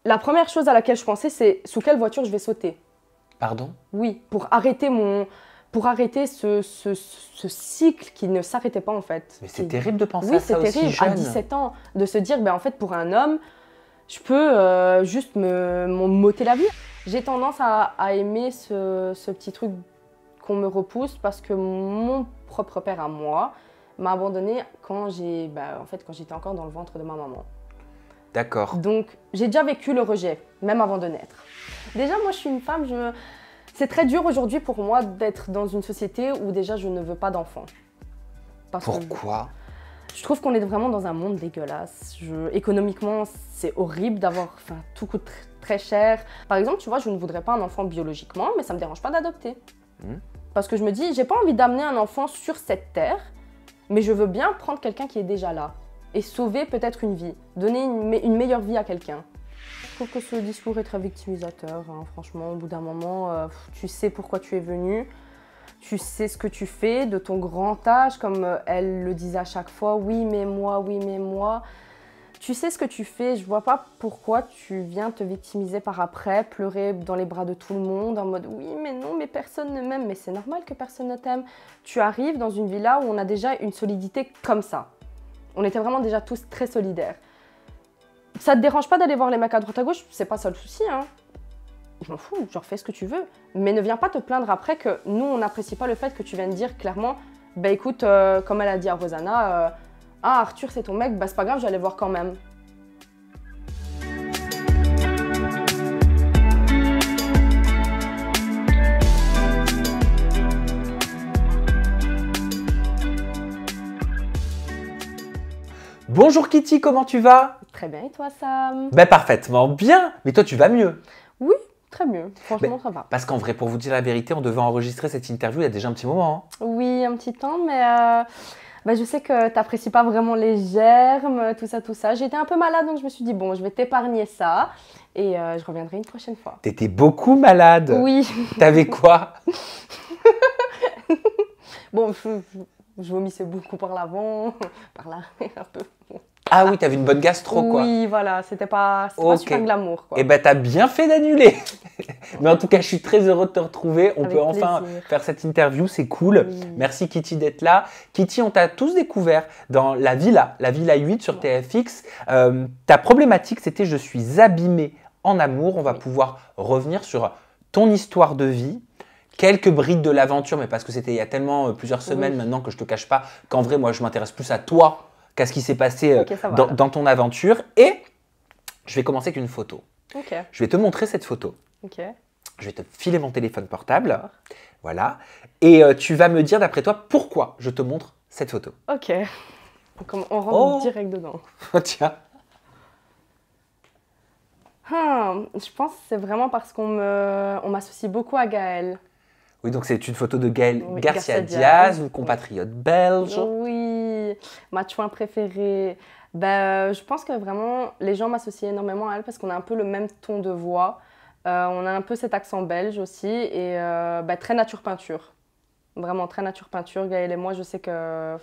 La première chose à laquelle je pensais, c'est sous quelle voiture je vais sauter. Pardon? Oui, pour arrêter ce cycle qui ne s'arrêtait pas en fait. Mais c'est terrible de penser à ça aussi jeune. Oui, c'est terrible, à 17 ans, de se dire, en fait, pour un homme, je peux juste m'ôter la vie. J'ai tendance à aimer ce petit truc qu'on me repousse parce que mon propre père à moi m'a abandonnée quand j'étais encore dans le ventre de ma maman. D'accord. Donc, j'ai déjà vécu le rejet, même avant de naître. Déjà, moi, je suis une femme, c'est très dur aujourd'hui pour moi d'être dans une société où déjà je ne veux pas d'enfants. Pourquoi? Je trouve qu'on est vraiment dans un monde dégueulasse. Économiquement, c'est horrible d'avoir... tout coûte très cher. Par exemple, tu vois, je ne voudrais pas un enfant biologiquement, mais ça ne me dérange pas d'adopter. Parce que je me dis, j'ai pas envie d'amener un enfant sur cette terre, mais je veux bien prendre quelqu'un qui est déjà là et sauver peut-être une vie, donner une meilleure vie à quelqu'un. Je trouve que ce discours est très victimisateur, hein. Franchement, au bout d'un moment, tu sais pourquoi tu es venu, tu sais ce que tu fais de ton grand âge, comme elle le disait à chaque fois, oui mais moi, oui mais moi. Tu sais ce que tu fais, je vois pas pourquoi tu viens te victimiser par après, pleurer dans les bras de tout le monde en mode oui mais non mais personne ne m'aime, mais c'est normal que personne ne t'aime. Tu arrives dans une villa où on a déjà une solidité comme ça. On était vraiment déjà tous très solidaires. Ça te dérange pas d'aller voir les mecs à droite à gauche, c'est pas ça le souci, hein. Je m'en fous, genre fais ce que tu veux. Mais ne viens pas te plaindre après que nous on n'apprécie pas le fait que tu viennes dire clairement, bah écoute, comme elle a dit à Rosanna, ah Arthur c'est ton mec, bah c'est pas grave, j'allais voir quand même. Bonjour Kitty, comment tu vas? Très bien, et toi Sam? Ben parfaitement bien, mais toi tu vas mieux. Oui, très mieux, franchement ça va. Parce qu'en vrai, pour vous dire la vérité, on devait enregistrer cette interview il y a déjà un petit moment. Hein. Oui, un petit temps, mais je sais que tu n'apprécies pas vraiment les germes, tout ça. J'étais un peu malade, donc je me suis dit, bon, je vais t'épargner ça et je reviendrai une prochaine fois. T'étais beaucoup malade. Oui. T'avais quoi? Bon, je vomissais beaucoup par l'avant, par l'arrière un peu. Ah oui, t'avais une bonne gastro, quoi. Oui, voilà, c'était pas super glamour, quoi. Eh ben, t'as bien fait d'annuler. Mais en tout cas, je suis très heureux de te retrouver. On peut enfin faire cette interview, c'est cool. Oui. Merci Kitty d'être là. Kitty, on t'a tous découvert dans la Villa 8 sur TFX. Ta problématique, c'était « Je suis abîmée en amour ». On va pouvoir revenir sur ton histoire de vie. Quelques brides de l'aventure, mais parce que c'était il y a tellement plusieurs semaines maintenant que je te cache pas qu'en vrai, moi, je m'intéresse plus à toi qu'à ce qui s'est passé dans ton aventure. Et je vais commencer avec une photo. Je vais te montrer cette photo. Je vais te filer mon téléphone portable. Voilà. Et tu vas me dire, d'après toi, pourquoi je te montre cette photo. Ok. Donc on rentre direct dedans. Tiens. Je pense que c'est vraiment parce qu'on m'associe beaucoup à Gaël. Oui, donc c'est une photo de Gaël Garcia Diaz, une compatriote belge. Oui, ma chouin préférée. Je pense que vraiment, les gens m'associent énormément à elle parce qu'on a un peu le même ton de voix. On a un peu cet accent belge aussi et très nature peinture. Vraiment très nature peinture. Gaël et moi, je sais que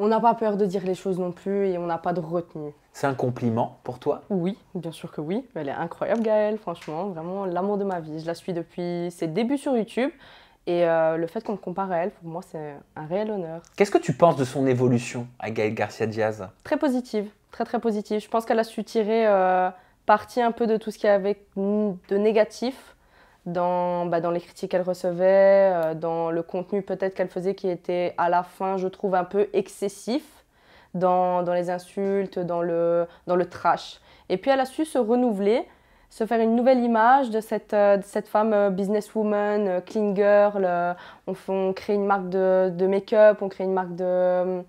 on n'a pas peur de dire les choses non plus et on n'a pas de retenue. C'est un compliment pour toi? Oui, bien sûr que oui. Elle est incroyable, Gaëlle, franchement, vraiment l'amour de ma vie. Je la suis depuis ses débuts sur YouTube et le fait qu'on me compare à elle, pour moi, c'est un réel honneur. Qu'est-ce que tu penses de son évolution à Gaël Garcia Diaz? Très positive, très positive. Je pense qu'elle a su tirer parti un peu de tout ce qu'il y avait de négatif dans les critiques qu'elle recevait, dans le contenu peut-être qu'elle faisait qui était à la fin, je trouve, un peu excessif. Dans les insultes, dans le trash. Et puis elle a su se renouveler, se faire une nouvelle image de cette femme businesswoman, clean girl. On crée une marque de make-up, on crée une marque de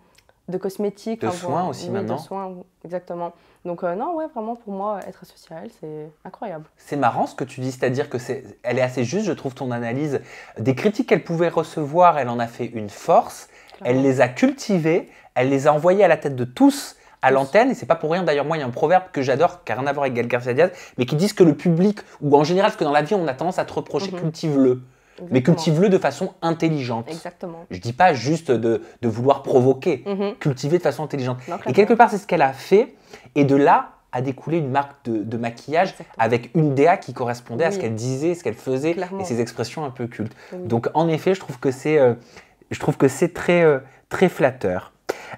cosmétiques. De soins aussi maintenant. De soins, exactement. Donc non, ouais, vraiment pour moi, être associée à elle, c'est incroyable. C'est marrant ce que tu dis, c'est-à-dire elle est assez juste, je trouve, ton analyse. Des critiques qu'elle pouvait recevoir, elle en a fait une force. Elle les a cultivées, elle les a envoyées à la tête de tous à l'antenne. Et c'est pas pour rien, d'ailleurs, moi, il y a un proverbe que j'adore, qui n'a rien à voir avec Gaël Garcia Diaz, mais qui dit que le public, ou en général, ce que dans la vie, on a tendance à te reprocher, cultive-le. Mais cultive-le de façon intelligente. Exactement. Je dis pas juste de vouloir provoquer, cultiver de façon intelligente. Et quelque part, c'est ce qu'elle a fait. Et de là, a découlé une marque de maquillage Exactement. avec une DA qui correspondait à ce Oui. qu'elle disait, ce qu'elle faisait Clairement. et ses expressions un peu cultes. Oui. Donc en effet, je trouve que c'est très flatteur.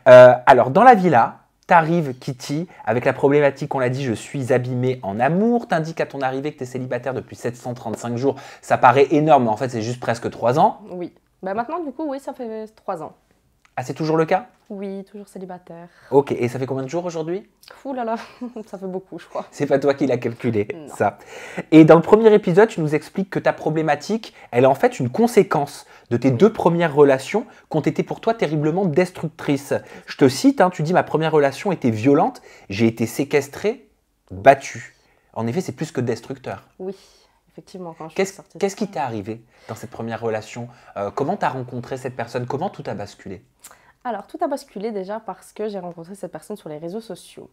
Alors dans la villa, t'arrives Kitty avec la problématique, on l'a dit, je suis abîmée en amour. T'indiques à ton arrivée que t'es célibataire depuis 735 jours. Ça paraît énorme, mais en fait c'est juste presque 3 ans. Oui. Bah maintenant, du coup, oui, ça fait 3 ans. Ah, c'est toujours le cas? Oui, toujours célibataire. Ok, et ça fait combien de jours aujourd'hui? Ouh là là, ça fait beaucoup, je crois. C'est pas toi qui l'as calculé, Non. ça. Et dans le premier épisode, tu nous expliques que ta problématique, elle est en fait une conséquence de tes 2 premières relations qui ont été pour toi terriblement destructrices. Je te cite, hein, tu dis « Ma première relation était violente, j'ai été séquestrée, battue ». En effet, c'est plus que destructeur. Oui, effectivement, quand je suis sortie. Qu'est-ce qui t'est arrivé dans cette première relation? Comment tu as rencontré cette personne? Comment tout a basculé? Alors, tout a basculé déjà parce que j'ai rencontré cette personne sur les réseaux sociaux.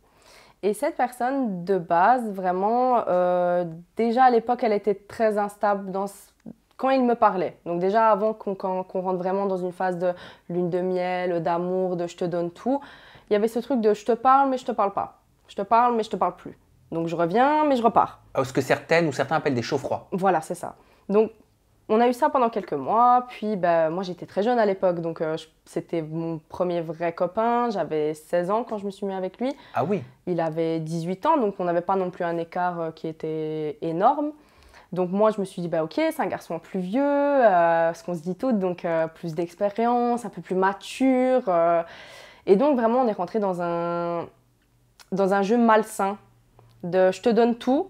Et cette personne, de base, vraiment, déjà à l'époque, elle était très instable quand il me parlait. Donc déjà, avant qu'on rentre vraiment dans une phase de lune de miel, d'amour, de je te donne tout, il y avait ce truc de je te parle, mais je te parle pas. Je te parle, mais je te parle plus. Donc je reviens, mais je repars. Ce que certaines ou certains appellent des chauds-froids. Voilà, c'est ça. Donc, on a eu ça pendant quelques mois, puis moi j'étais très jeune à l'époque, donc c'était mon premier vrai copain, j'avais 16 ans quand je me suis mis avec lui. Ah oui? Il avait 18 ans, donc on n'avait pas non plus un écart qui était énorme. Donc moi je me suis dit, ok, c'est un garçon plus vieux, ce qu'on se dit toutes, donc plus d'expérience, un peu plus mature. Et donc vraiment on est rentré dans un jeu malsain de je te donne tout,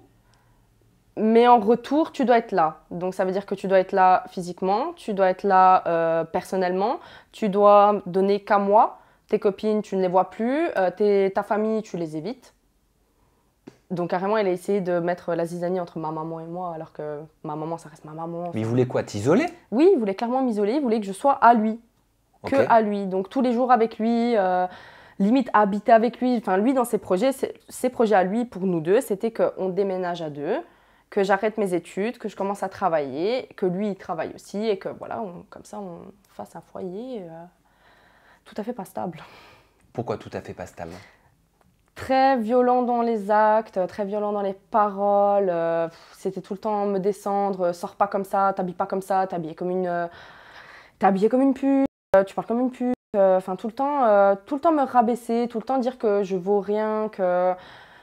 mais en retour, tu dois être là. Donc, ça veut dire que tu dois être là physiquement, tu dois être là personnellement, tu dois donner qu'à moi. Tes copines, tu ne les vois plus, ta famille, tu les évites. Donc, carrément, elle a essayé de mettre la zizanie entre ma maman et moi, alors que ma maman, ça reste ma maman. Mais il voulait quoi? T'isoler? Oui, il voulait clairement m'isoler, il voulait que je sois à lui, que à lui. Donc, tous les jours avec lui, limite habiter avec lui. Enfin, lui, dans ses projets à lui, pour nous deux, c'était qu'on déménage à deux, que j'arrête mes études, que je commence à travailler, que lui, il travaille aussi, et que voilà, comme ça, on fasse un foyer tout à fait pas stable. Pourquoi tout à fait pas stable? Très violent dans les actes, très violent dans les paroles. C'était tout le temps me descendre, sors pas comme ça, t'habilles pas comme ça, t'es habillée comme une pute, tu parles comme une pute. Enfin, tout le temps me rabaisser, tout le temps dire que je vaux rien, que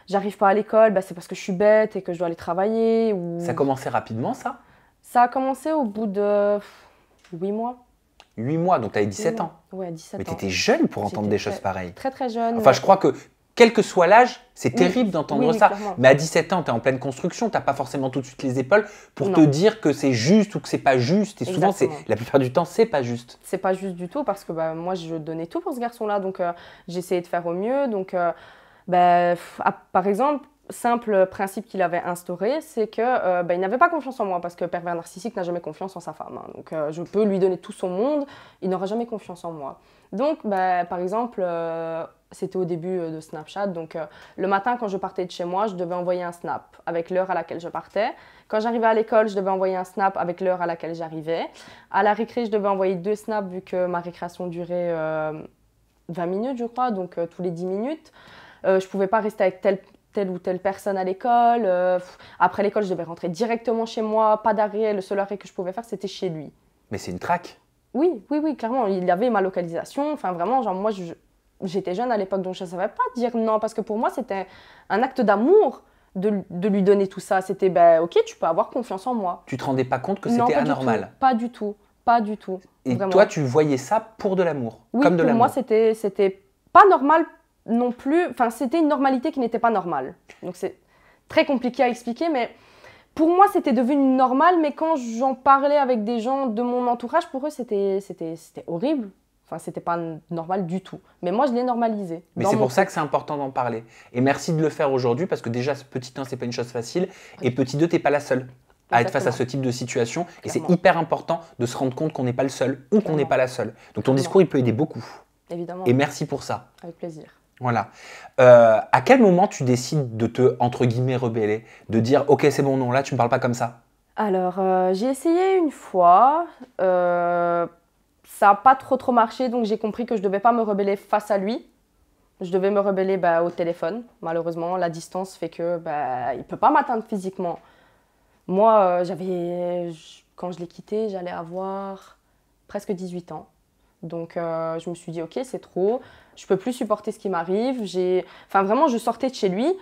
j'arrive pas à l'école, c'est parce que je suis bête et que je dois aller travailler. Ça a commencé rapidement, ça? Ça a commencé au bout de 8 mois. 8 mois, donc tu avais 17 ans. Ouais, 17 ans. Mais tu étais jeune pour entendre des choses pareilles. Très, très jeune. Enfin, je crois que, quel que soit l'âge, c'est terrible d'entendre ça. Clairement. Mais à 17 ans, tu es en pleine construction, tu n'as pas forcément tout de suite les épaules pour te dire que c'est juste ou que c'est pas juste. Et souvent, la plupart du temps, c'est pas juste. C'est pas juste du tout parce que moi, je donnais tout pour ce garçon-là. Donc, j'essayais de faire au mieux. Donc, par exemple, simple principe qu'il avait instauré, c'est que il n'avait pas confiance en moi parce que pervers narcissique n'a jamais confiance en sa femme. Hein. Donc, je peux lui donner tout son monde, il n'aura jamais confiance en moi. Donc, par exemple, c'était au début de Snapchat. Donc, le matin, quand je partais de chez moi, je devais envoyer un snap avec l'heure à laquelle je partais. Quand j'arrivais à l'école, je devais envoyer un snap avec l'heure à laquelle j'arrivais. À la récré, je devais envoyer 2 snaps vu que ma récréation durait 20 minutes, je crois, donc tous les 10 minutes. Je ne pouvais pas rester avec telle ou telle personne à l'école. Après l'école, je devais rentrer directement chez moi, pas d'arrêt. Le seul arrêt que je pouvais faire, c'était chez lui. Mais c'est une traque. Oui, clairement. Il avait ma localisation. Enfin, vraiment, genre, moi, j'étais jeune à l'époque, donc je ne savais pas dire non. Parce que pour moi, c'était un acte d'amour de lui donner tout ça. C'était, ok, tu peux avoir confiance en moi. Tu te rendais pas compte que c'était anormal? Pas du tout. Pas du tout. Et vraiment. Toi, tu voyais ça pour de l'amour? Oui, comme de pour l'amour. moi, c'était pas normal non plus. Enfin, c'était une normalité qui n'était pas normale. Donc, c'est très compliqué à expliquer, mais pour moi, c'était devenu normal. Mais quand j'en parlais avec des gens de mon entourage, pour eux, c'était horrible. Enfin, c'était pas normal du tout. Mais moi, je l'ai normalisé. Mais c'est pour ça que c'est important d'en parler. Et merci de le faire aujourd'hui parce que déjà, ce petit 1, c'est pas une chose facile. Et petit 2, t'es pas la seule à être face à ce type de situation. Clairement. Et c'est hyper important de se rendre compte qu'on n'est pas le seul ou qu'on n'est pas la seule. Donc ton discours, il peut aider beaucoup. Évidemment. Et merci pour ça. Avec plaisir. Voilà. À quel moment tu décides de te, entre guillemets, rebeller? De dire, ok, c'est bon, non, là, tu me parles pas comme ça? Alors, j'ai essayé une fois. Ça n'a pas trop marché, donc j'ai compris que je ne devais pas me rebeller face à lui. Je devais me rebeller au téléphone. Malheureusement, la distance fait que il ne peut pas m'atteindre physiquement. Moi, quand je l'ai quitté, j'allais avoir presque 18 ans. Donc, je me suis dit, ok, c'est trop. Je ne peux plus supporter ce qui m'arrive. Enfin, vraiment, je sortais de chez lui.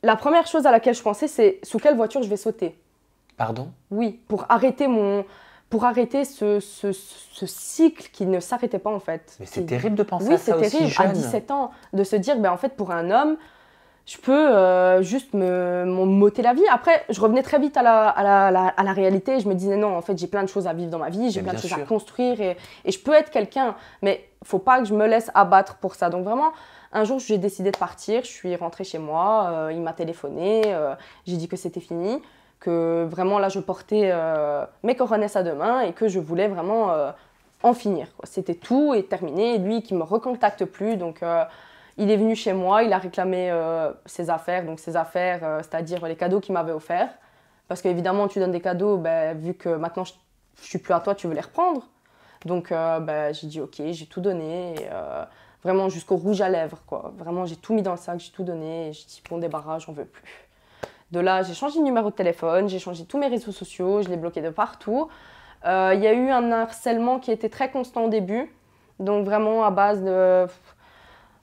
La première chose à laquelle je pensais, c'est sous quelle voiture je vais sauter. Pardon? Oui, pour arrêter ce cycle qui ne s'arrêtait pas en fait. Mais c'est terrible de penser à ça aussi jeune. Oui, c'est terrible, à 17 ans, de se dire, en fait, pour un homme, je peux juste m'ôter la vie. Après, je revenais très vite à la réalité. Je me disais, non, en fait, j'ai plein de choses à vivre dans ma vie, j'ai plein de choses à construire et je peux être quelqu'un. Mais il ne faut pas que je me laisse abattre pour ça. Donc vraiment, un jour, j'ai décidé de partir. Je suis rentrée chez moi, il m'a téléphoné, j'ai dit que c'était fini, que vraiment, là, je portais mes coronesses à deux mains et que je voulais vraiment en finir. C'était tout et terminé. Lui qui ne me recontacte plus, donc... il est venu chez moi, il a réclamé ses affaires, c'est-à-dire les cadeaux qu'il m'avait offerts. Parce qu'évidemment, tu donnes des cadeaux, vu que maintenant je ne suis plus à toi, tu veux les reprendre. Donc j'ai dit ok, j'ai tout donné, vraiment jusqu'au rouge à lèvres, quoi. Vraiment, j'ai tout mis dans le sac, j'ai tout donné, et j'ai dit bon, débarras, j'en veux plus. De là, j'ai changé de numéro de téléphone, j'ai changé tous mes réseaux sociaux, je l'ai bloqué de partout. Il y a eu un harcèlement qui était très constant au début, donc vraiment à base de...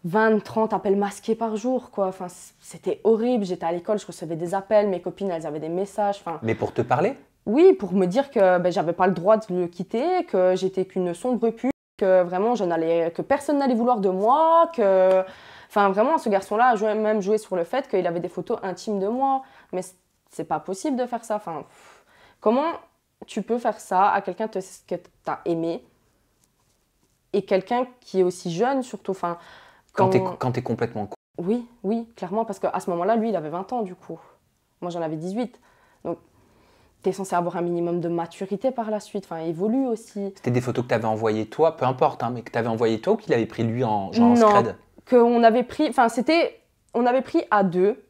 20-30 appels masqués par jour, quoi. Enfin, c'était horrible. J'étais à l'école, je recevais des appels, mes copines, elles avaient des messages. Enfin, mais pour te parler? Oui, pour me dire que j'avais pas le droit de le quitter, que j'étais qu'une sombre pute, que vraiment que personne n'allait vouloir de moi, que... Enfin, vraiment, ce garçon-là a même joué sur le fait qu'il avait des photos intimes de moi. Mais c'est pas possible de faire ça. Enfin, comment tu peux faire ça à quelqu'un que t'as aimé et quelqu'un qui est aussi jeune, surtout, enfin... Quand t'es complètement con. Oui, clairement, parce qu'à ce moment-là, lui, il avait 20 ans, du coup. Moi, j'en avais 18. Donc, t'es censé avoir un minimum de maturité par la suite, enfin, évolue aussi. C'était des photos que t'avais envoyées toi, peu importe, hein, mais que t'avais envoyées toi ou qu'il avait pris lui en non, scred? On avait pris à deux,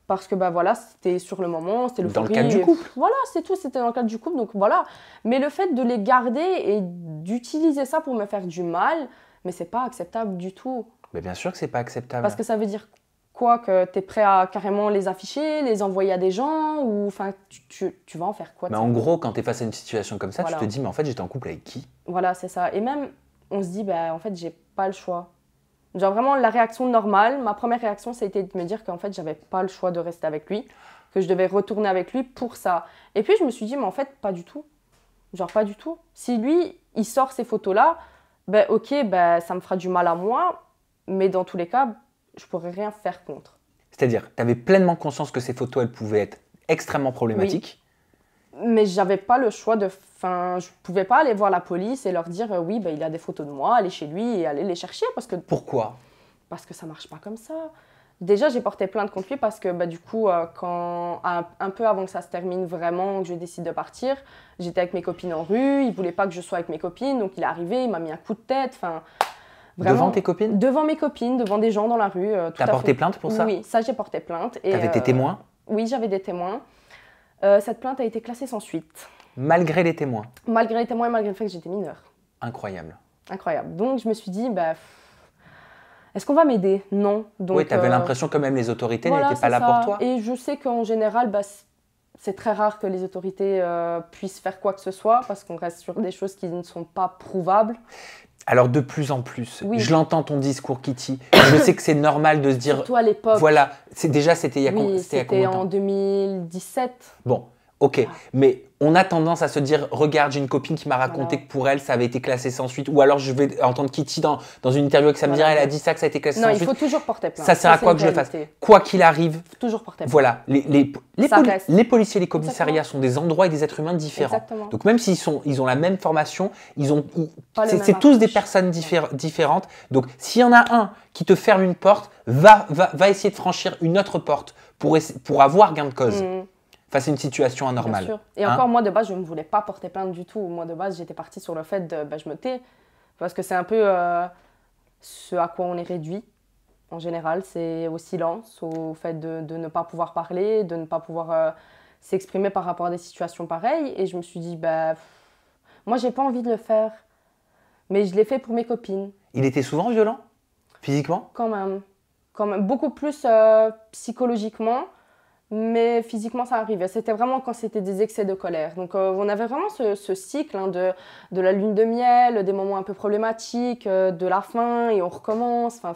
parce que, c'était sur le moment, c'était dans le cadre du couple. Voilà, c'est tout, c'était dans le cadre du couple, donc voilà. Mais le fait de les garder et d'utiliser ça pour me faire du mal, mais c'est pas acceptable du tout. Mais bien sûr que c'est pas acceptable. Parce que ça veut dire quoi? Que tu es prêt à carrément les afficher, les envoyer à des gens? Ou enfin, tu vas en faire quoi? Mais en gros, quand tu es face à une situation comme ça, voilà. Tu te dis, mais en fait, j'étais en couple avec qui? Voilà, c'est ça. Et même, on se dit, en fait, j'ai pas le choix. Genre vraiment, la réaction normale, ma première réaction, ça a été de me dire qu'en fait, j'avais pas le choix de rester avec lui, que je devais retourner avec lui pour ça. Et puis, je me suis dit, mais en fait, pas du tout. Genre, pas du tout. Si lui, il sort ces photos-là, ok, ça me fera du mal à moi, mais dans tous les cas, je pourrais rien faire contre. C'est-à-dire, tu avais pleinement conscience que ces photos, elles pouvaient être extrêmement problématiques. Oui. Mais j'avais pas le choix de... Enfin, je pouvais pas aller voir la police et leur dire oui, il a des photos de moi, aller chez lui et aller les chercher parce que... Pourquoi? Parce que ça marche pas comme ça. Déjà, j'ai porté plainte contre lui parce que du coup, un peu avant que ça se termine vraiment, que je décide de partir, j'étais avec mes copines en rue, il voulait pas que je sois avec mes copines, donc il est arrivé, il m'a mis un coup de tête, enfin... Vraiment, devant tes copines? Devant mes copines, devant des gens dans la rue. T'as porté plainte pour ça? Oui, ça j'ai porté plainte. T'avais tes témoins? Oui, j'avais des témoins. Cette plainte a été classée sans suite. Malgré les témoins? Malgré les témoins et malgré le fait que j'étais mineure. Incroyable. Incroyable. Donc je me suis dit, est-ce qu'on va m'aider? Non. Donc, oui, t'avais l'impression que même les autorités n'étaient pas là pour toi? Et je sais qu'en général, c'est très rare que les autorités puissent faire quoi que ce soit parce qu'on reste sur des choses qui ne sont pas prouvables. Alors de plus en plus, oui. Je l'entends ton discours, Kitty. Je sais que c'est normal de se dire... Surtout à l'époque. Voilà, c'était il y a combien de temps? C'était en 2017. Bon, ok. Mais on a tendance à se dire, regarde, j'ai une copine qui m'a raconté que pour elle, ça avait été classé sans suite. Ou alors je vais entendre Kitty dans une interview avec Samira, elle a dit ça, que ça a été classé sans suite. Non, il faut toujours porter plainte. Ça sert à quoi que je le fasse? Quoi qu'il arrive, toujours porter plainte. Voilà, les policiers et les commissariats sont des endroits et des êtres humains différents. Exactement. Donc même s'ils ont la même formation, c'est tous des personnes différentes. Donc s'il y en a un qui te ferme une porte, va essayer de franchir une autre porte pour avoir gain de cause. Face à une situation anormale. Bien sûr. Et encore, moi, de base, je ne voulais pas porter plainte du tout. Moi, de base, j'étais partie sur le fait de je me tais. Parce que c'est un peu ce à quoi on est réduit, en général. C'est au silence, au fait de ne pas pouvoir parler, de ne pas pouvoir s'exprimer par rapport à des situations pareilles. Et je me suis dit, moi, j'ai pas envie de le faire. Mais je l'ai fait pour mes copines. Il était souvent violent? Physiquement? Quand même. Beaucoup plus psychologiquement, mais physiquement ça arrivait. C'était vraiment quand c'était des excès de colère. Donc on avait vraiment ce cycle hein, de la lune de miel, des moments un peu problématiques, de la fin et on recommence. Enfin,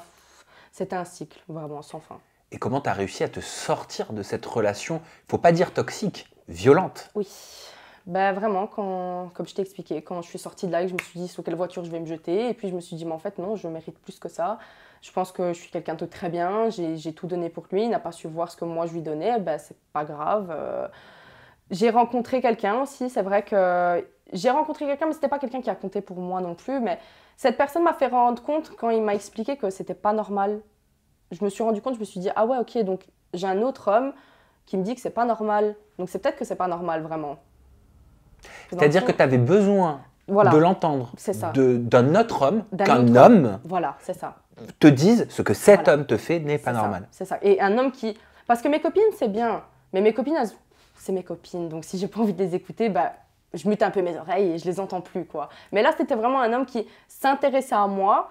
c'était un cycle vraiment sans fin. Et comment tu as réussi à te sortir de cette relation, il ne faut pas dire toxique, violente? Oui. Ben vraiment, comme je t'ai expliqué, quand je suis sortie de là, je me suis dit sur quelle voiture je vais me jeter. Et puis je me suis dit, mais en fait, non, je mérite plus que ça. Je pense que je suis quelqu'un de très bien, j'ai tout donné pour lui, il n'a pas su voir ce que moi je lui donnais, ben c'est pas grave. J'ai rencontré quelqu'un aussi, c'est vrai que j'ai rencontré quelqu'un, mais c'était pas quelqu'un qui a compté pour moi non plus. Mais cette personne m'a fait rendre compte quand il m'a expliqué que c'était pas normal. Je me suis rendu compte, je me suis dit, ah ouais, ok, donc j'ai un autre homme qui me dit que c'est pas normal. Donc c'est peut-être que c'est pas normal vraiment. C'est-à-dire que tu avais besoin de l'entendre d'un autre homme, qu'un homme voilà, c'est ça. te dise ce que cet homme te fait n'est pas normal. C'est ça. Et un homme qui... Parce que mes copines, c'est bien. Mais mes copines, c'est mes copines. Donc si j'ai pas envie de les écouter, bah, je mute un peu mes oreilles et je les entends plus, quoi. Mais là, c'était vraiment un homme qui s'intéressait à moi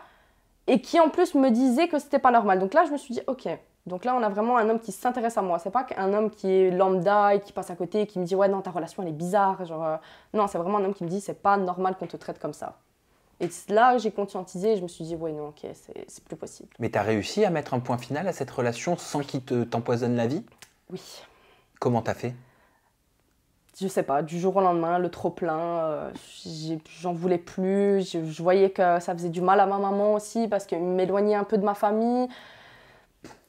et qui, en plus, me disait que c'était pas normal. Donc là, je me suis dit, ok. Donc là, on a vraiment un homme qui s'intéresse à moi. C'est pas un homme qui est lambda et qui passe à côté et qui me dit, ouais, non, ta relation, elle est bizarre. Genre, non, c'est vraiment un homme qui me dit, c'est pas normal qu'on te traite comme ça. Et là, j'ai conscientisé et je me suis dit, ouais, non, ok, c'est plus possible. Mais tu as réussi à mettre un point final à cette relation sans qu'il t'empoisonne la vie? Oui. Comment t'as fait? Je sais pas, du jour au lendemain, le trop-plein, j'en voulais plus. Je voyais que ça faisait du mal à ma maman aussi parce qu'elle m'éloignait un peu de ma famille.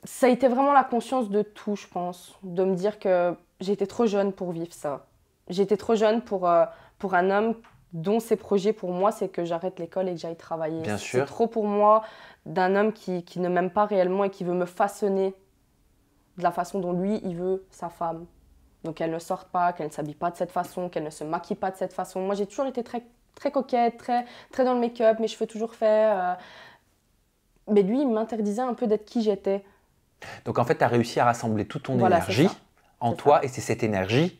Ça a été vraiment la conscience de tout, je pense. De me dire que j'étais trop jeune pour vivre ça. J'étais trop jeune pour un homme dont ses projets pour moi, c'est que j'arrête l'école et que j'aille travailler. Bien sûr. C'est trop pour moi d'un homme qui ne m'aime pas réellement et qui veut me façonner de la façon dont lui, il veut sa femme. Donc qu'elle ne sorte pas, qu'elle ne s'habille pas de cette façon, qu'elle ne se maquille pas de cette façon. Moi, j'ai toujours été très, très coquette, très dans le make-up, mes cheveux toujours faits. Mais lui, il m'interdisait un peu d'être qui j'étais. Donc en fait, tu as réussi à rassembler toute ton énergie en toi, et c'est cette énergie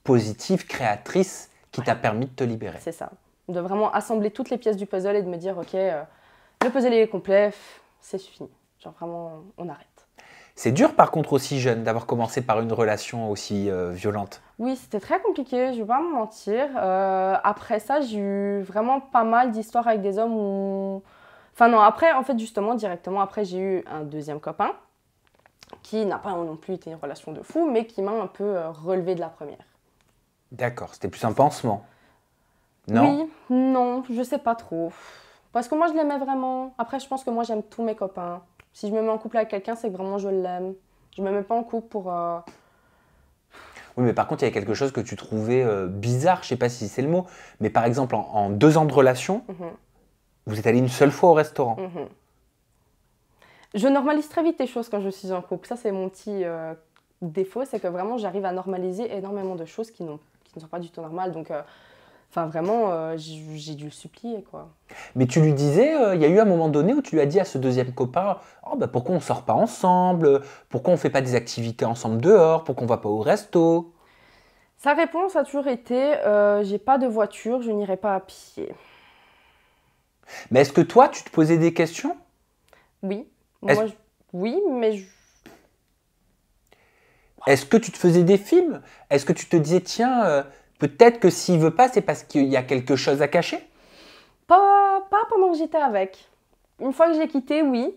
positive, créatrice, qui t'a permis de te libérer. C'est ça. De vraiment assembler toutes les pièces du puzzle et de me dire, ok, le puzzle est complet, c'est fini. Genre vraiment, on arrête. C'est dur par contre aussi jeune d'avoir commencé par une relation aussi violente. Oui, c'était très compliqué, je ne vais pas me mentir. Après ça, j'ai eu vraiment pas mal d'histoires avec des hommes où... Enfin non, après, en fait, justement, directement après, j'ai eu un deuxième copain qui n'a pas non plus été une relation de fou, mais qui m'a un peu relevé de la première. D'accord, c'était plus un pansement. Non? Oui, non, je sais pas trop. Parce que moi, je l'aimais vraiment. Après, je pense que moi, j'aime tous mes copains. Si je me mets en couple avec quelqu'un, c'est que vraiment je l'aime. Je me mets pas en couple pour... Oui, mais par contre, il y avait quelque chose que tu trouvais bizarre, je sais pas si c'est le mot, mais par exemple, en 2 ans de relation, vous êtes allé une seule fois au restaurant. Je normalise très vite les choses quand je suis en couple. Ça, c'est mon petit défaut, c'est que vraiment, j'arrive à normaliser énormément de choses qui ne sont pas du tout normales. Donc, vraiment, j'ai dû le supplier, quoi. Mais tu lui disais, il y a eu un moment donné où tu lui as dit à ce deuxième copain, oh, bah, pourquoi on ne sort pas ensemble? Pourquoi on ne fait pas des activités ensemble dehors? Pourquoi on ne va pas au resto? Sa réponse a toujours été, j'ai pas de voiture, je n'irai pas à pied. Mais est-ce que toi, tu te posais des questions? Oui. Moi, oui, mais... Est-ce que tu te faisais des films? Est-ce que tu te disais, tiens, peut-être que s'il veut pas, c'est parce qu'il y a quelque chose à cacher? Pas pendant que j'étais avec. Une fois que j'ai quitté, oui.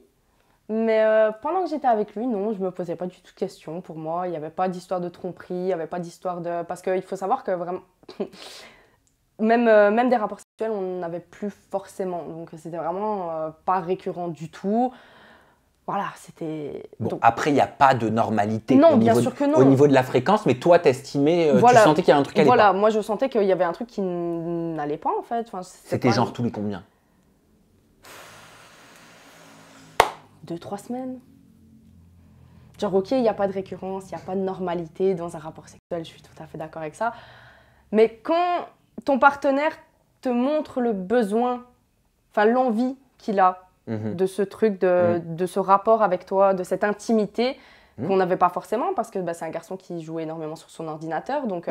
Mais pendant que j'étais avec lui, non, je me posais pas du tout de questions. Pour moi, il n'y avait pas d'histoire de tromperie, il n'y avait pas d'histoire de... Parce qu'il faut savoir que vraiment... même des rapports sexuels, on n'avait plus forcément. Donc c'était vraiment pas récurrent du tout. Voilà, c'était... Bon, donc, après, il n'y a pas de normalité bien sûr que non. Au niveau de la fréquence, mais toi, t'estimais, tu sentais qu'il y avait un truc qui allait pas. Voilà, moi, je sentais qu'il y avait un truc qui n'allait pas, en fait. Enfin, c'était genre tous les combien? 2-3 semaines. Genre, ok, il n'y a pas de récurrence, il n'y a pas de normalité dans un rapport sexuel, je suis tout à fait d'accord avec ça. Mais quand ton partenaire te montre le besoin, enfin l'envie qu'il a, de ce truc, de ce rapport avec toi, de cette intimité, qu'on n'avait pas forcément parce que c'est un garçon qui jouait énormément sur son ordinateur. Donc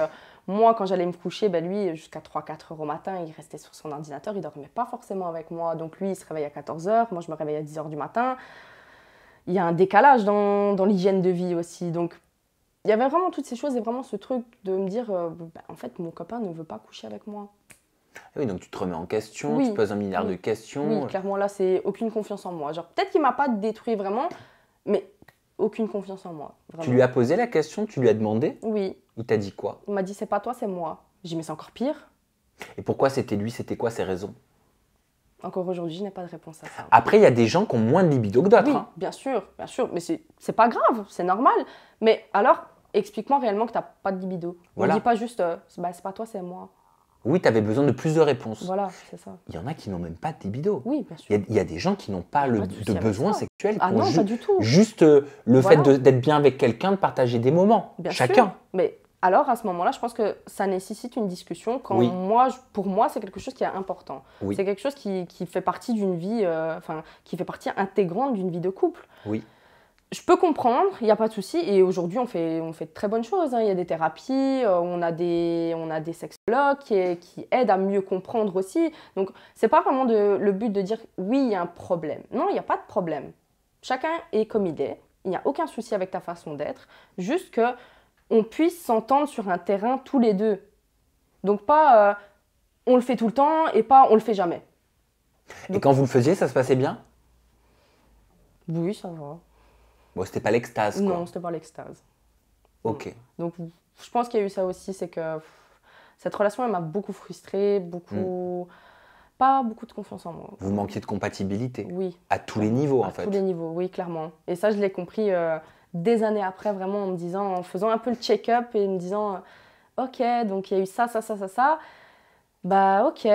moi, quand j'allais me coucher, lui, jusqu'à 3-4 heures au matin, il restait sur son ordinateur, il ne dormait pas forcément avec moi. Donc lui, il se réveillait à 14 heures, moi je me réveillais à 10 heures du matin. Il y a un décalage dans l'hygiène de vie aussi. Donc il y avait vraiment toutes ces choses et vraiment ce truc de me dire, en fait, mon copain ne veut pas coucher avec moi. Oui, donc tu te remets en question, tu poses un milliard de questions. Oui, clairement, là, c'est aucune confiance en moi. Genre, peut-être qu'il ne m'a pas détruit vraiment, mais aucune confiance en moi. Vraiment. Tu lui as posé la question, tu lui as demandé? Oui. Il t'a dit quoi? Il m'a dit, c'est pas toi, c'est moi. J'ai dit, mais c'est encore pire. Et pourquoi c'était lui? C'était quoi ses raisons? Encore aujourd'hui, je n'ai pas de réponse à ça. Après, il y a des gens qui ont moins de libido que d'autres. Oui, bien sûr, mais c'est pas grave, c'est normal. Mais alors, explique-moi réellement que tu n'as pas de libido. Voilà. Ne dis pas juste, c'est pas toi, c'est moi. Oui, tu avais besoin de plus de réponses. Voilà, c'est ça. Il y en a qui n'ont même pas de libido. Oui, bien sûr. Il y a des gens qui n'ont pas de besoin sexuel. Ah non, pas du tout. Juste le fait d'être bien avec quelqu'un, de partager des moments. Bien chacun. Sûr. Mais alors, à ce moment-là, je pense que ça nécessite une discussion. Quand pour moi, c'est quelque chose qui est important. Oui. C'est quelque chose qui fait partie d'une vie, qui fait partie intégrante d'une vie de couple. Oui. Je peux comprendre, il n'y a pas de souci. Et aujourd'hui, on fait de très bonnes choses. Il y a des thérapies, on a des sexologues qui aident à mieux comprendre aussi. Donc, ce n'est pas vraiment le but de dire « oui, il y a un problème ». Non, il n'y a pas de problème. Chacun est comme il est. Il n'y a aucun souci avec ta façon d'être. Juste qu'on puisse s'entendre sur un terrain tous les deux. Donc, pas on le fait tout le temps et pas on le fait jamais. Donc, et quand vous le faisiez, ça se passait bien? Oui, ça va. Bon, c'était pas l'extase, quoi. Non, c'était pas l'extase. Ok. Donc, je pense qu'il y a eu ça aussi, c'est que cette relation, elle m'a beaucoup frustrée, pas beaucoup de confiance en moi. Vous manquiez de compatibilité? Oui. À tous les niveaux, en fait? À tous les niveaux, oui, clairement. Et ça, je l'ai compris des années après, vraiment, en faisant un peu le check-up et me disant, ok, donc il y a eu ça. Bah, ok.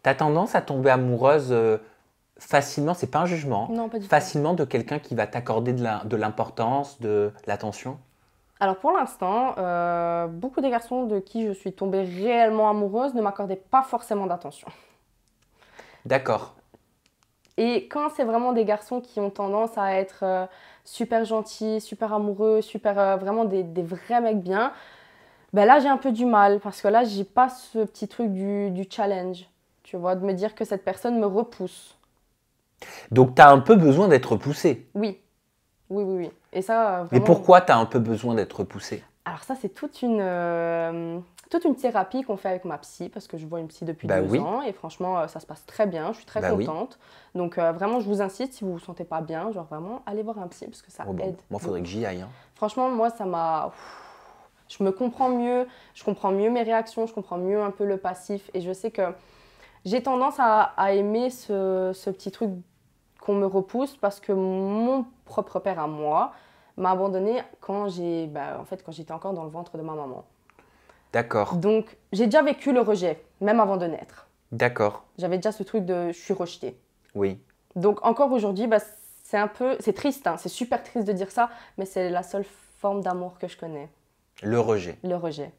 T'as tendance à tomber amoureuse facilement, c'est pas un jugement, non, pas du facilement de quelqu'un qui va t'accorder de l'importance, de l'attention? Alors pour l'instant, beaucoup des garçons de qui je suis tombée réellement amoureuse ne m'accordaient pas forcément d'attention. D'accord. Et quand c'est vraiment des garçons qui ont tendance à être super gentils, super amoureux, vraiment des vrais mecs bien, ben là j'ai un peu du mal parce que là j'ai pas ce petit truc du challenge, tu vois, de me dire que cette personne me repousse. Donc, tu as un peu besoin d'être poussé. Oui. Et ça, vraiment... Mais pourquoi tu as un peu besoin d'être poussé? Alors ça, c'est toute une thérapie qu'on fait avec ma psy, parce que je vois une psy depuis 2 ans, et franchement, ça se passe très bien, je suis très contente. Oui. Donc vraiment, je vous incite, si vous ne vous sentez pas bien, genre vraiment, allez voir un psy, parce que ça aide. Moi, il faudrait que j'y aille. Hein. Franchement, moi, ça m'a... Je me comprends mieux, je comprends mieux mes réactions, je comprends mieux un peu le passif, et je sais que j'ai tendance à aimer ce petit truc qu'on me repousse parce que mon propre père à moi m'a abandonnée quand j'étais encore dans le ventre de ma maman. D'accord. Donc, j'ai déjà vécu le rejet, même avant de naître. D'accord. J'avais déjà ce truc de « je suis rejetée ». Oui. Donc, encore aujourd'hui, c'est triste, hein, c'est super triste de dire ça, mais c'est la seule forme d'amour que je connais. Le rejet. Le rejet.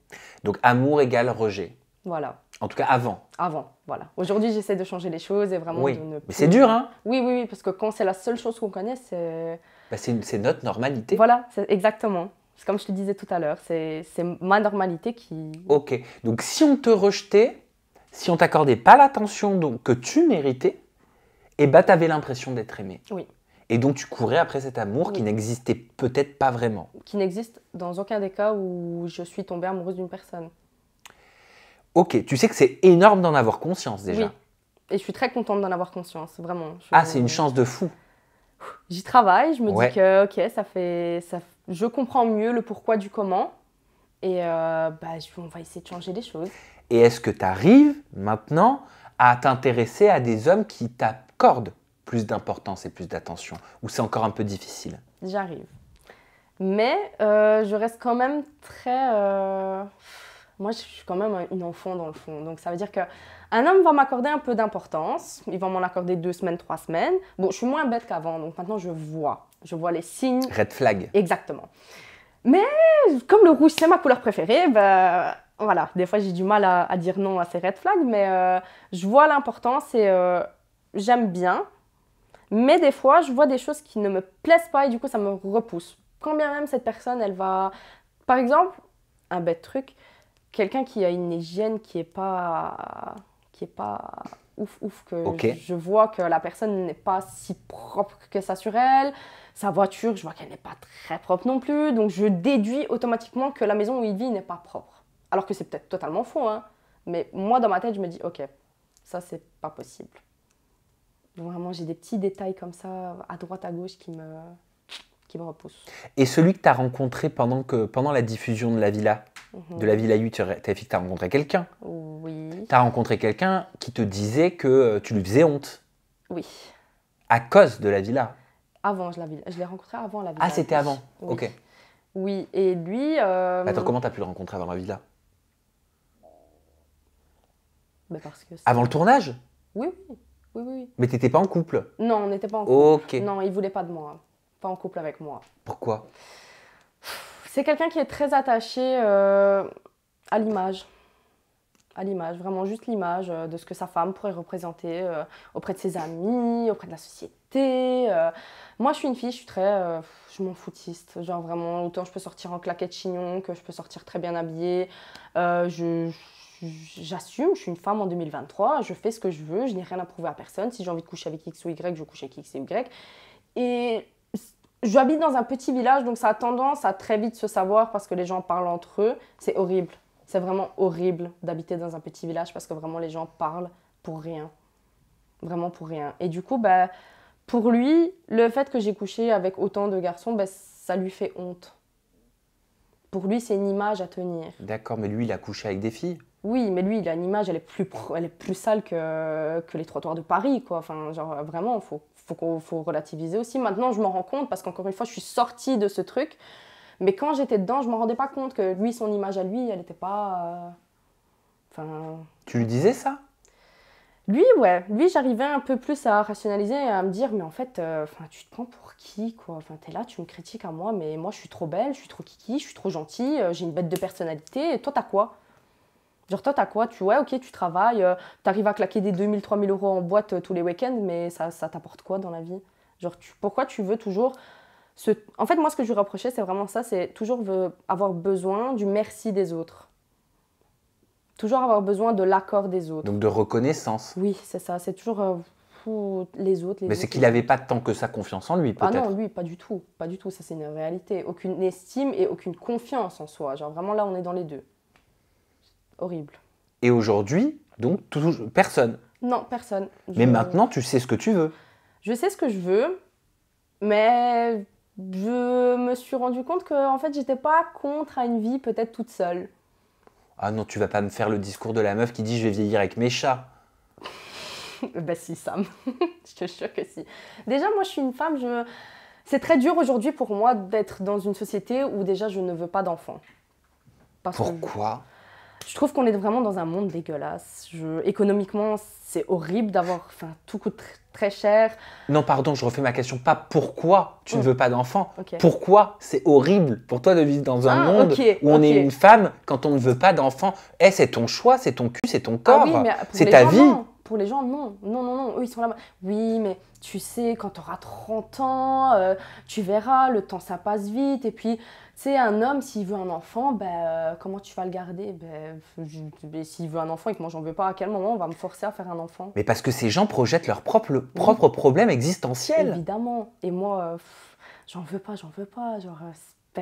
Donc, amour égale rejet. Voilà. En tout cas, avant. Avant, voilà. Aujourd'hui, j'essaie de changer les choses et vraiment de ne plus... Mais c'est dur, hein? Oui, parce que quand c'est la seule chose qu'on connaît, c'est... c'est notre normalité. Voilà, exactement. C'est comme je te disais tout à l'heure, c'est ma normalité qui... Ok, donc si on te rejetait, si on t'accordait pas l'attention que tu méritais, tu avais l'impression d'être aimé. Oui. Et donc tu courais après cet amour qui n'existait peut-être pas vraiment. Qui n'existe dans aucun des cas où je suis tombée amoureuse d'une personne. Ok, tu sais que c'est énorme d'en avoir conscience déjà. Oui, et je suis très contente d'en avoir conscience, vraiment. C'est une chance de fou. J'y travaille, je me dis que je comprends mieux le pourquoi du comment. Et on va essayer de changer les choses. Et est-ce que tu arrives maintenant à t'intéresser à des hommes qui t'accordent plus d'importance et plus d'attention? Ou c'est encore un peu difficile? J'arrive. Mais je reste quand même très... Moi, je suis quand même une enfant dans le fond. Donc, ça veut dire qu'un homme va m'accorder un peu d'importance. Il va m'en accorder 2 semaines, 3 semaines. Bon, je suis moins bête qu'avant. Donc, maintenant, je vois les signes. Red flag. Exactement. Mais comme le rouge, c'est ma couleur préférée, voilà. Des fois, j'ai du mal à dire non à ces red flags. Mais je vois l'importance et j'aime bien. Mais des fois, je vois des choses qui ne me plaisent pas et du coup, ça me repousse. quand bien même cette personne, elle va... Par exemple, un bête truc, quelqu'un qui a une hygiène qui est pas ouf, que je vois que la personne n'est pas si propre que ça sur elle. Sa voiture, je vois qu'elle n'est pas très propre non plus. Donc, je déduis automatiquement que la maison où il vit n'est pas propre. Alors que c'est peut-être totalement faux, hein. Mais moi, dans ma tête, je me dis, ok, ça, c'est pas possible. Donc, vraiment, j'ai des petits détails comme ça, à droite, à gauche, qui me repoussent. Et celui que tu as rencontré pendant la diffusion de la Villa, de la Villa 8, tu as fait que tu as rencontré quelqu'un. Oui. Tu as rencontré quelqu'un qui te disait que tu lui faisais honte. Oui. À cause de la Villa. Avant, je l'ai rencontré avant la Villa. Ah, c'était avant. Oui. Ok. Oui, et lui... Attends, comment tu as pu le rencontrer avant la Villa? Parce que avant le tournage? Oui. Mais tu n'étais pas en couple? Non, on n'était pas en couple. Ok. Non, il voulait pas de moi. Pas en couple avec moi. Pourquoi? C'est quelqu'un qui est très attaché à l'image. À l'image, vraiment juste l'image de ce que sa femme pourrait représenter auprès de ses amis, auprès de la société. Moi, je suis une fille, je suis très... je m'en foutiste. Genre vraiment, autant je peux sortir en claquette chignon que je peux sortir très bien habillée. J'assume, je suis une femme en 2023, je fais ce que je veux, je n'ai rien à prouver à personne. Si j'ai envie de coucher avec X ou Y, je couche avec X et Y. Et j'habite dans un petit village, donc ça a tendance à très vite se savoir parce que les gens parlent entre eux. C'est horrible. C'est vraiment horrible d'habiter dans un petit village parce que vraiment les gens parlent pour rien. Vraiment pour rien. Et du coup, pour lui, le fait que j'ai couché avec autant de garçons, ça lui fait honte. Pour lui, c'est une image à tenir. D'accord, mais lui, il a couché avec des filles? Oui, mais lui, il a une image, elle est plus sale que les trottoirs de Paris, quoi. Enfin, genre, vraiment, faut relativiser aussi. Maintenant, je m'en rends compte parce qu'encore une fois, je suis sortie de ce truc. Mais quand j'étais dedans, je ne me rendais pas compte que lui, son image à lui, elle n'était pas... Tu lui disais ça? Lui, ouais. Lui, j'arrivais un peu plus à rationaliser et à me dire, mais en fait, tu te prends pour qui, quoi? Enfin, t'es là, tu me critiques à moi, mais moi, je suis trop belle, je suis trop kiki, je suis trop gentille, j'ai une bête de personnalité. Et toi, t'as quoi? Genre, toi, t'as quoi? Ouais, ok, tu travailles, t'arrives à claquer des 2000, 3000 euros en boîte tous les week-ends, mais ça t'apporte quoi dans la vie? Genre, pourquoi tu veux toujours... En fait, moi, ce que je lui reprochais, c'est vraiment ça, c'est toujours avoir besoin du merci des autres. Toujours avoir besoin de l'accord des autres. Donc de reconnaissance. Oui, c'est ça, c'est toujours les autres. Mais c'est qu'il n'avait pas tant que ça confiance en lui, peut-être. Ah non, lui, pas du tout. Pas du tout, ça c'est une réalité. Aucune estime et aucune confiance en soi. Genre vraiment là, on est dans les deux. Horrible. Et aujourd'hui, donc, personne? Non, personne. Mais maintenant, tu sais ce que tu veux? Je sais ce que je veux, mais... Je me suis rendu compte que en fait, j'étais pas contre à une vie peut-être toute seule. Ah non, tu vas pas me faire le discours de la meuf qui dit je vais vieillir avec mes chats. Si, Sam. Je te jure que si. Déjà, moi, je suis une femme, c'est très dur aujourd'hui pour moi d'être dans une société où déjà je ne veux pas d'enfants. Pourquoi? Je trouve qu'on est vraiment dans un monde dégueulasse. Économiquement, c'est horrible d'avoir... tout coûte très cher. Non, pardon, je refais ma question. Pas pourquoi tu ne veux pas d'enfant. Okay. Pourquoi c'est horrible pour toi de vivre dans un monde où on est une femme quand on ne veut pas d'enfant? C'est ton choix, c'est ton cul, c'est ton corps. Oui, c'est ta vie. Non. Pour les gens, non. Non. Eux, ils sont là. Oui, mais tu sais, quand tu auras 30 ans, tu verras, le temps, ça passe vite. Et puis... Tu sais, un homme, s'il veut un enfant, comment tu vas le garder? S'il veut un enfant et que moi, j'en veux pas, à quel moment on va me forcer à faire un enfant? Mais parce que ces gens projettent leurs propres problèmes existentiels. Évidemment. Et moi, j'en veux pas. Genre,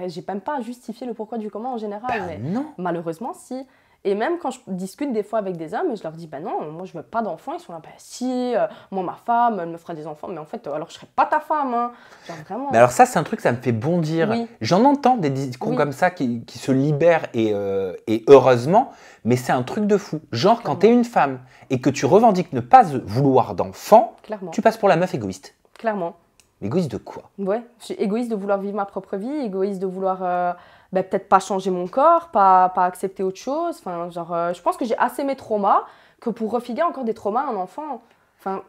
j'ai même pas à justifier le pourquoi du comment en général. Mais non. Malheureusement, si. Et même quand je discute des fois avec des hommes, je leur dis, non, moi je veux pas d'enfants. Ils sont là, si, moi ma femme, elle me fera des enfants. Mais en fait, alors je serai pas ta femme. Hein. Genre vraiment. Mais alors ça, c'est un truc, ça me fait bondir. Oui. J'en entends des discours comme ça qui se libèrent et heureusement, mais c'est un truc de fou. Genre, quand t'es une femme et que tu revendiques ne pas vouloir d'enfant, tu passes pour la meuf égoïste. Clairement. Égoïste de quoi? Ouais, je suis égoïste de vouloir vivre ma propre vie, égoïste de vouloir... peut-être pas changer mon corps, pas accepter autre chose. Enfin, je pense que j'ai assez mes traumas que pour refiler encore des traumas à un enfant. Enfin...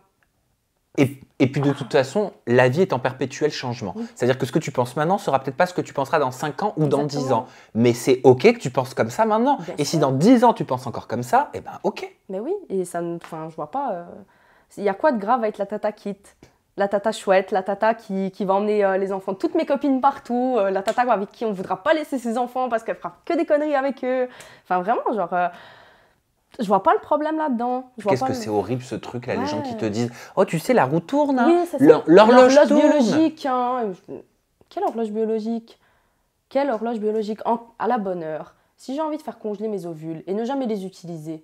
Et puis de toute façon, la vie est en perpétuel changement. Oui. C'est-à-dire que ce que tu penses maintenant sera peut-être pas ce que tu penseras dans 5 ans ou dans 10 ans. Mais c'est OK que tu penses comme ça maintenant. Bien et sûr. Si dans 10 ans tu penses encore comme ça, OK. Mais oui, et ça, je vois pas... Il y a quoi de grave avec la tata quitte? La tata chouette, la tata qui va emmener les enfants de toutes mes copines partout, la tata avec qui on ne voudra pas laisser ses enfants parce qu'elle fera que des conneries avec eux. Enfin, vraiment, genre, je vois pas le problème là-dedans. Qu'est-ce que c'est horrible ce truc là, les gens qui te disent « Oh, tu sais, la roue tourne, hein, oui, l'horloge tourne !» biologique, hein. Quelle horloge biologique? Quelle horloge biologique à la bonne heure. Si j'ai envie de faire congeler mes ovules et ne jamais les utiliser,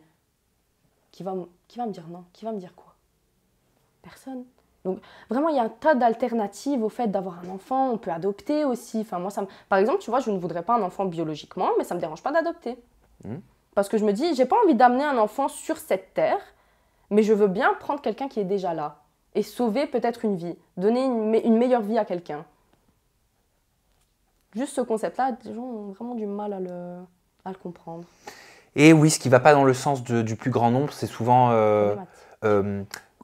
qui va me dire non? Qui va me dire quoi? Personne. Donc, vraiment, il y a un tas d'alternatives au fait d'avoir un enfant. On peut adopter aussi. Enfin, moi, par exemple, tu vois, je ne voudrais pas un enfant biologiquement, mais ça ne me dérange pas d'adopter. Parce que je me dis, j'ai pas envie d'amener un enfant sur cette terre, mais je veux bien prendre quelqu'un qui est déjà là et sauver peut-être une vie, donner une meilleure vie à quelqu'un. Juste ce concept-là, les gens ont vraiment du mal à le comprendre. Et oui, ce qui ne va pas dans le sens du plus grand nombre, c'est souvent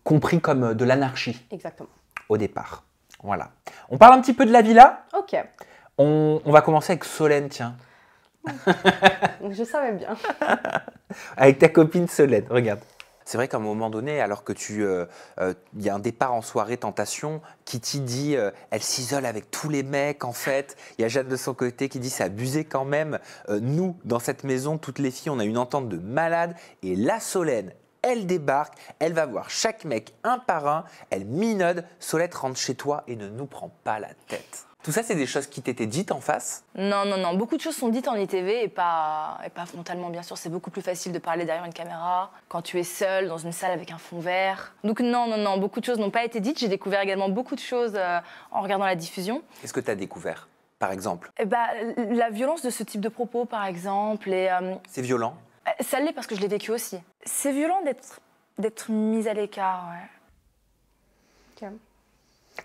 compris comme de l'anarchie. Exactement. Au départ. Voilà. On parle un petit peu de la villa. Ok. On va commencer avec Solène, tiens. Je savais bien. Avec ta copine Solène, regarde. C'est vrai qu'à un moment donné, alors que y a un départ en soirée tentation, Kitty dit elle s'isole avec tous les mecs en fait. Il y a Jeanne de son côté qui dit c'est abusé quand même. Nous, dans cette maison, toutes les filles, on a une entente de malade. Et la Solène, elle débarque, elle va voir chaque mec un par un, elle minaude. Solène rentre chez toi et ne nous prend pas la tête. Tout ça, c'est des choses qui t'étaient dites en face? Non, non, non. Beaucoup de choses sont dites en ITV et pas frontalement, bien sûr. C'est beaucoup plus facile de parler derrière une caméra, quand tu es seule, dans une salle avec un fond vert. Donc non, non, non. Beaucoup de choses n'ont pas été dites. J'ai découvert également beaucoup de choses en regardant la diffusion. Qu'est-ce que tu as découvert, par exemple? La violence de ce type de propos, par exemple. C'est violent? Ça l'est parce que je l'ai vécu aussi. C'est violent d'être mise à l'écart, ouais. Okay.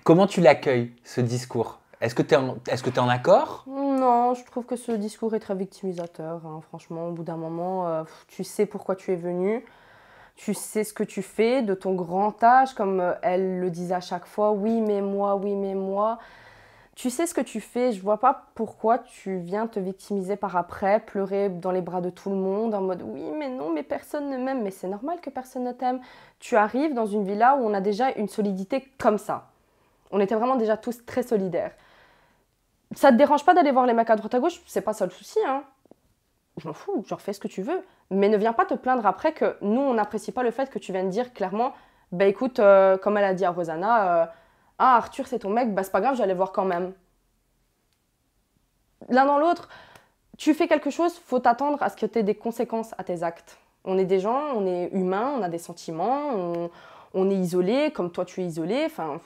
Comment tu l'accueilles, ce discours? Est-ce que tu es en accord? Non, je trouve que ce discours est très victimisateur. Hein. Franchement, au bout d'un moment, tu sais pourquoi tu es venu. Tu sais ce que tu fais de ton grand âge, comme elle le disait à chaque fois. Oui, mais moi, oui, mais moi. Tu sais ce que tu fais. Je vois pas pourquoi tu viens te victimiser par après, pleurer dans les bras de tout le monde, en mode oui, mais non, mais personne ne m'aime. Mais c'est normal que personne ne t'aime. Tu arrives dans une villa où on a déjà une solidité comme ça. On était vraiment déjà tous très solidaires. Ça te dérange pas d'aller voir les mecs à droite à gauche, c'est pas ça le souci, hein. Je m'en fous, genre fais ce que tu veux. Mais ne viens pas te plaindre après que nous, on n'apprécie pas le fait que tu viennes dire clairement, bah écoute, comme elle a dit à Rosanna, ah Arthur c'est ton mec, bah c'est pas grave, j'allais voir quand même. L'un dans l'autre, tu fais quelque chose, faut t'attendre à ce que tu aies des conséquences à tes actes. On est des gens, on est humains, on a des sentiments, on est isolés, comme toi tu es isolé, enfin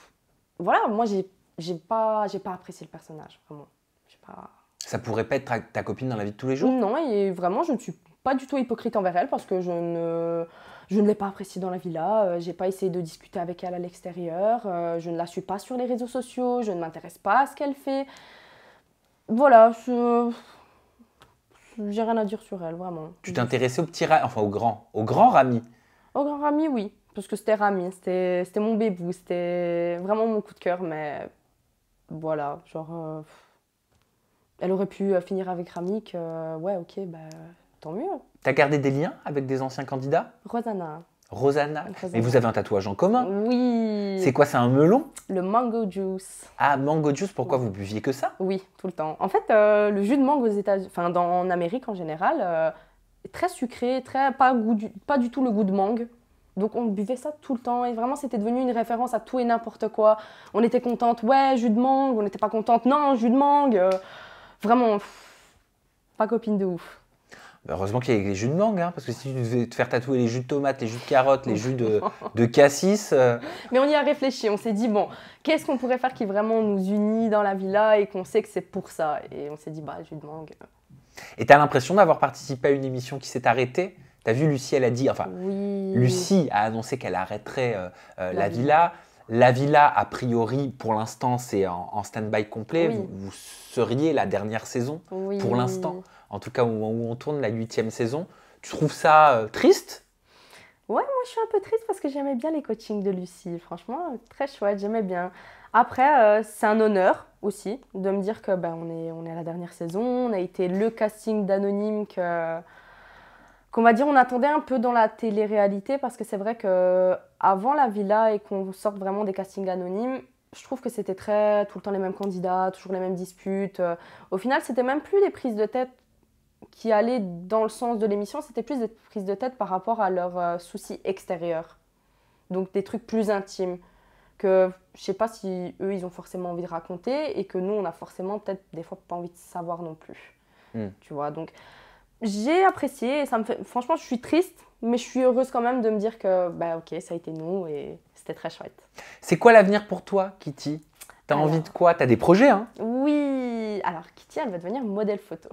voilà, moi j'ai pas apprécié le personnage, vraiment. Ça pourrait pas être ta copine dans la vie de tous les jours? Non, et vraiment, je ne suis pas du tout hypocrite envers elle parce que je ne l'ai pas appréciée dans la villa. J'ai pas essayé de discuter avec elle à l'extérieur. Je ne la suis pas sur les réseaux sociaux. Je ne m'intéresse pas à ce qu'elle fait. Voilà, j'ai rien à dire sur elle, vraiment. Tu t'intéressais au grand Rami? Au grand Rami, oui. Parce que c'était Rami, c'était mon bébou, c'était vraiment mon coup de cœur, mais voilà, genre, elle aurait pu finir avec Rami, ouais, ok, bah, tant mieux. T'as gardé des liens avec des anciens candidats? Rosanna. Et vous avez un tatouage en commun? Oui. C'est quoi, c'est un melon? Le mango juice. Ah, mango juice, pourquoi vous buviez que ça? Oui, tout le temps. En fait, le jus de mangue aux États-Unis, enfin, en Amérique en général, est très sucré, pas du tout le goût de mangue. Donc on buvait ça tout le temps et vraiment c'était devenu une référence à tout et n'importe quoi. On était contente, ouais, jus de mangue, on n'était pas contente, non, jus de mangue. Vraiment, pas copine de ouf. Heureusement qu'il y a les jus de mangue, hein, parce que si tu devais te faire tatouer les jus de tomates, les jus de carottes, les jus de cassis... Mais on y a réfléchi, on s'est dit, bon, qu'est-ce qu'on pourrait faire qui vraiment nous unit dans la villa et qu'on sait que c'est pour ça? Et on s'est dit, bah, jus de mangue. Et t'as l'impression d'avoir participé à une émission qui s'est arrêtée? T'as vu, Lucie, elle a dit, enfin, oui. Lucie a annoncé qu'elle arrêterait la villa. La villa, a priori, pour l'instant, c'est en stand-by complet. Oui. Vous seriez la dernière saison, oui. Pour l'instant. En tout cas, au moment où on tourne la 8e saison. Tu trouves ça triste? Ouais, moi, je suis un peu triste parce que j'aimais bien les coachings de Lucie. Franchement, très chouette, j'aimais bien. Après, c'est un honneur aussi de me dire que on est à la dernière saison. On a été le casting d'Anonyme qu'on va dire on attendait un peu dans la télé-réalité parce que c'est vrai que avant la villa et qu'on sorte vraiment des castings anonymes, je trouve que c'était tout le temps les mêmes candidats, toujours les mêmes disputes. Au final, c'était même plus des prises de tête qui allaient dans le sens de l'émission, c'était plus des prises de tête par rapport à leurs soucis extérieurs. Donc des trucs plus intimes que je sais pas si eux ils ont forcément envie de raconter et que nous on a forcément peut-être des fois pas envie de savoir non plus. Tu vois, donc j'ai apprécié et ça me fait, franchement je suis triste mais je suis heureuse quand même de me dire que bah ok ça a été nous et c'était très chouette. C'est quoi l'avenir pour toi, Kitty? T'as envie de quoi? T'as des projets, hein? Oui, alors Kitty elle va devenir modèle photo.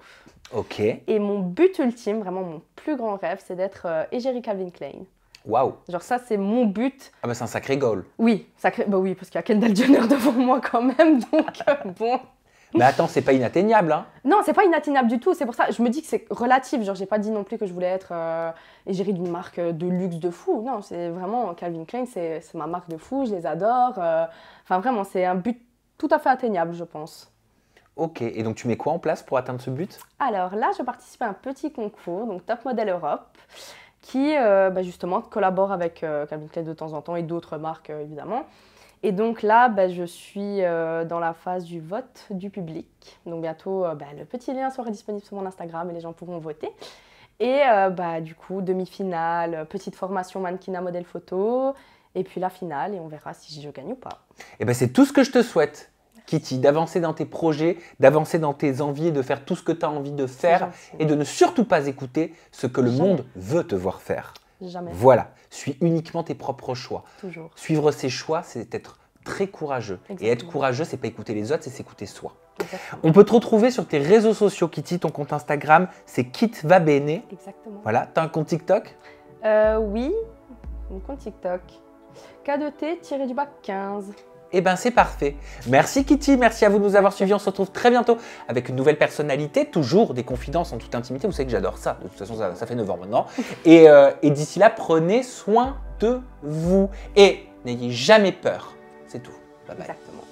Ok. Et mon but ultime, vraiment mon plus grand rêve, c'est d'être égérie Calvin Klein. Waouh. Genre ça, c'est mon but. Ah bah c'est un sacré goal. Oui, bah oui, parce qu'il y a Kendall Jenner devant moi quand même, donc bon. Mais attends, c'est pas inatteignable, hein? Non, c'est pas inatteignable du tout, c'est pour ça, je me dis que c'est relatif, genre j'ai pas dit non plus que je voulais être égérie d'une marque de luxe de fou, non, c'est vraiment, Calvin Klein, c'est ma marque de fou, je les adore, enfin vraiment, c'est un but tout à fait atteignable, je pense. Ok, et donc tu mets quoi en place pour atteindre ce but? Alors là, je participe à un petit concours, donc Top Model Europe, qui justement collabore avec Calvin Klein de temps en temps et d'autres marques évidemment. Et donc là, je suis dans la phase du vote du public. Donc bientôt, le petit lien sera disponible sur mon Instagram et les gens pourront voter. Et du coup, demi-finale, petite formation mannequinat modèle photo, et puis la finale, et on verra si je gagne ou pas. Et ben c'est tout ce que je te souhaite, Kitty, d'avancer dans tes projets, d'avancer dans tes envies, de faire tout ce que tu as envie de faire et de ne surtout pas écouter ce que le monde veut te voir faire. Jamais. Voilà, suis uniquement tes propres choix. Toujours. Suivre ses choix, c'est être très courageux. Exactement. Et être courageux, c'est pas écouter les autres, c'est s'écouter soi. Exactement. On peut te retrouver sur tes réseaux sociaux, Kitty. Ton compte Instagram, c'est KitVaBene. Exactement. Voilà, t'as un compte TikTok? Oui, mon compte TikTok. K2T-15. Eh ben c'est parfait. Merci Kitty, merci à vous de nous avoir suivis. On se retrouve très bientôt avec une nouvelle personnalité, toujours des confidences en toute intimité. Vous savez que j'adore ça, de toute façon ça fait 9 ans maintenant. Et d'ici là, prenez soin de vous et n'ayez jamais peur. C'est tout. Bye bye. Exactement.